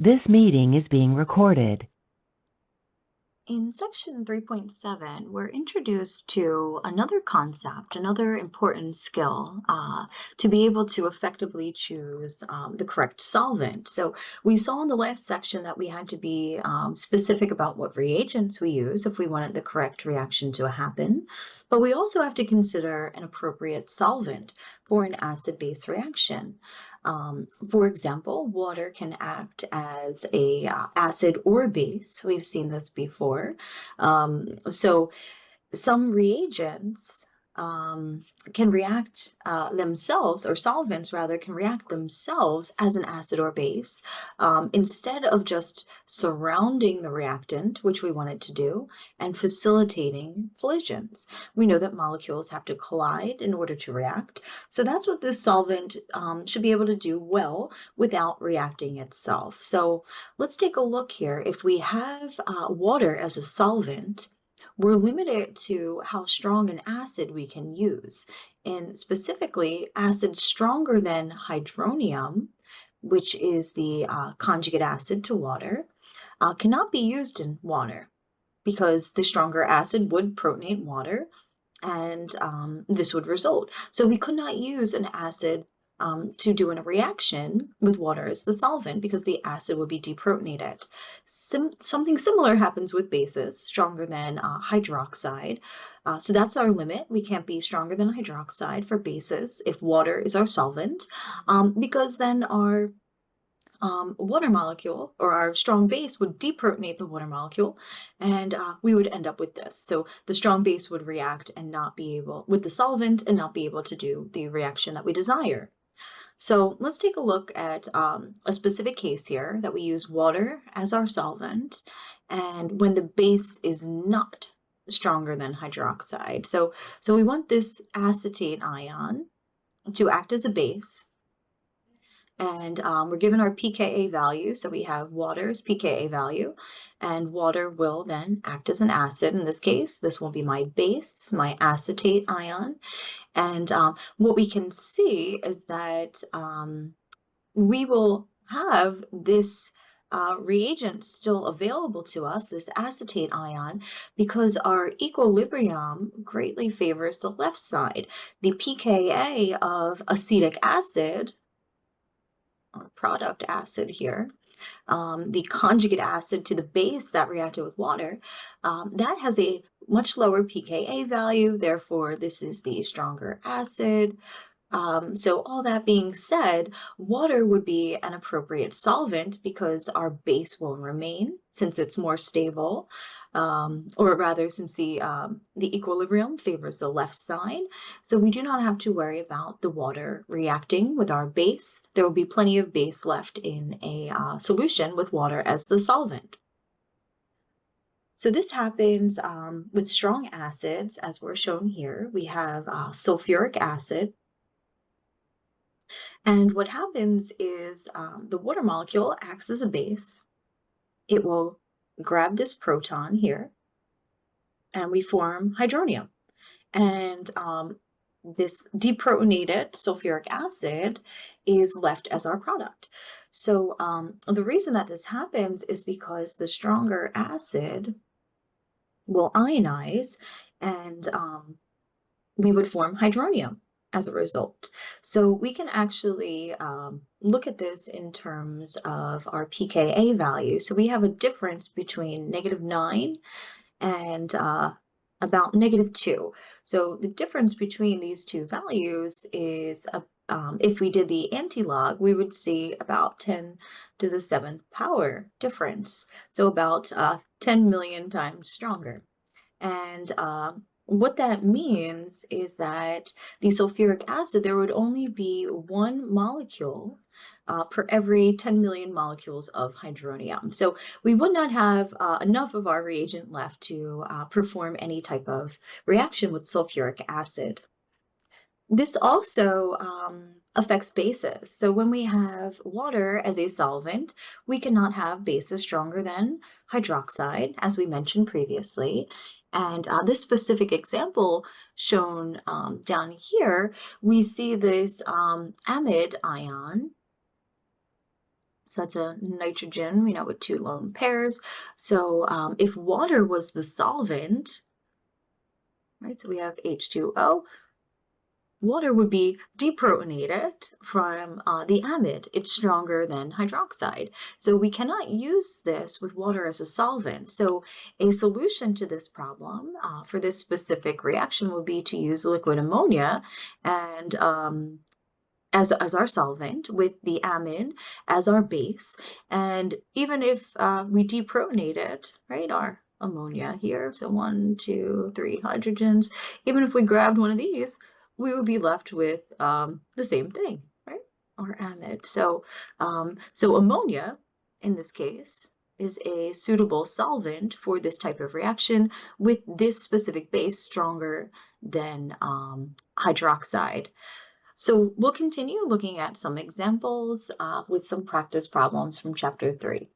This meeting is being recorded. In section 3.7, we're introduced to another concept, another important skill to be able to effectively choose the correct solvent. So we saw in the last section that we had to be specific about what reagents we use if we wanted the correct reaction to happen, but we also have to consider an appropriate solvent for an acid-base reaction. For example, water can act as a acid or base. We've seen this before. So some reagents can react themselves, or solvents rather, can react themselves as an acid or base instead of just surrounding the reactant, which we want it to do, and facilitating collisions. We know that molecules have to collide in order to react, so that's what this solvent should be able to do well without reacting itself. So let's take a look here. If we have water as a solvent, we're limited to how strong an acid we can use, and specifically acids stronger than hydronium, which is the conjugate acid to water, cannot be used in water because the stronger acid would protonate water, and this would result. So we could not use an acid to do a reaction with water as the solvent because the acid would be deprotonated. Something similar happens with bases, stronger than hydroxide. So that's our limit. We can't be stronger than hydroxide for bases if water is our solvent, because then our water molecule, or our strong base, would deprotonate the water molecule, and we would end up with this. So the strong base would react and not be able, with the solvent, and not be able to do the reaction that we desire. So let's take a look at a specific case here that we use water as our solvent, and when the base is not stronger than hydroxide. So we want this acetate ion to act as a base, and we're given our pKa value. So we have water's pKa value, and water will then act as an acid. In this case, this will be my base, my acetate ion. And what we can see is that we will have this reagent still available to us, this acetate ion, because our equilibrium greatly favors the left side. The pKa of acetic acid, or product acid here, the conjugate acid to the base that reacted with water, that has a much lower pKa value. Therefore, this is the stronger acid. So all that being said, water would be an appropriate solvent because our base will remain since it's more stable, or rather since the equilibrium favors the left side. So we do not have to worry about the water reacting with our base. There will be plenty of base left in a solution with water as the solvent. So this happens with strong acids, as we're shown here. We have sulfuric acid. And what happens is the water molecule acts as a base. It will grab this proton here, and we form hydronium. And this deprotonated sulfuric acid is left as our product. So the reason that this happens is because the stronger acid will ionize, and we would form hydronium as a result. So we can actually look at this in terms of our pKa value. So we have a difference between -9 and about -2. So the difference between these two values is, if we did the antilog, we would see about 10 to the 7th power difference. So about 10 million times stronger. And what that means is that the sulfuric acid, there would only be one molecule per every 10 million molecules of hydronium. So we would not have enough of our reagent left to perform any type of reaction with sulfuric acid. This also affects bases. So when we have water as a solvent, we cannot have bases stronger than hydroxide, as we mentioned previously. And this specific example shown down here, we see this amide ion So that's a nitrogen, with two lone pairs. So if water was the solvent, right, so we have H2O, water would be deprotonated from the amide. It's stronger than hydroxide. So we cannot use this with water as a solvent. So a solution to this problem for this specific reaction would be to use liquid ammonia and as our solvent with the amine as our base. And even if we deprotonated, right, our ammonia here, so 1, 2, 3 hydrogens, even if we grabbed one of these, we would be left with the same thing, right, our amide. So ammonia, in this case, is a suitable solvent for this type of reaction with this specific base stronger than hydroxide. So we'll continue looking at some examples with some practice problems from chapter 3.